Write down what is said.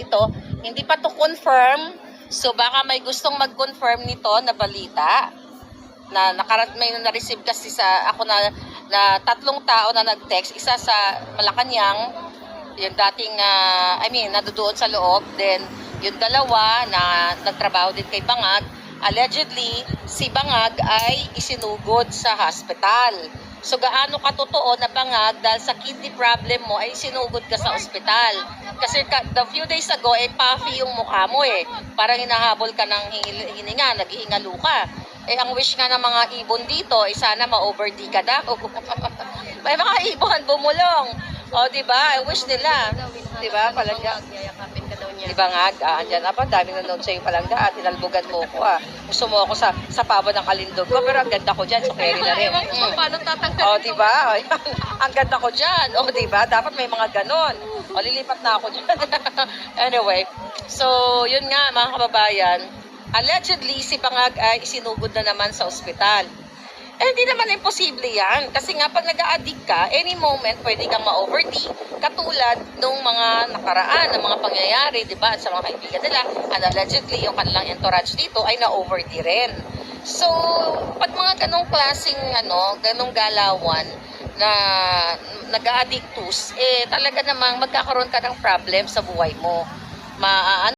ito, hindi pa to confirm. So baka may gustong mag-confirm nito na balita. Na may na-receive kasi sa ako na 3 tao na nag-text, isa sa Malacanang, yung dating nandoon sa loob, then yung dalawa na nagtrabaho din kay Bangag, allegedly si Bangag ay isinugod sa hospital. So gaano katotoo na Bangag dahil sa kidney problem mo ay sinugod ka sa ospital? Kasi the few days ago puffy yung mukha mo parang hinahabol ka ng hininga, naghihingalo ka. Ang wish nga ng mga ibon dito ay sana ma-over D ka daw. May mga ibon bumulong. O, diba? I wish nila. Diba? Palangga. Diba nga? Andyan. Daming nanood sa'yo palangga. Tinalbugan mo ko Gusto mo ako sa pabo ng kalindog ko. Pero ang ganda ko dyan. Sa Perry na rin. Paano tatanggal? O, diba? Ang ganda ko dyan. O, diba? Dapat may mga ganon. O, lilipat na ako dyan. Anyway. So, yun nga mga kababayan. Allegedly, si Bangag ay isinugod na naman sa ospital. Hindi naman imposible yan. Kasi nga, pag nag-a-addict ka, any moment, pwede kang ma-over-D. Katulad nung mga nakaraan, ng mga pangyayari, di ba? At sa mga kaibigan nila, and allegedly, yung kanilang entourage dito ay na-over-D rin. So, pag mga ganong klaseng, ganong galawan na nag-a-addictus, talaga namang magkakaroon ka ng problem sa buhay mo.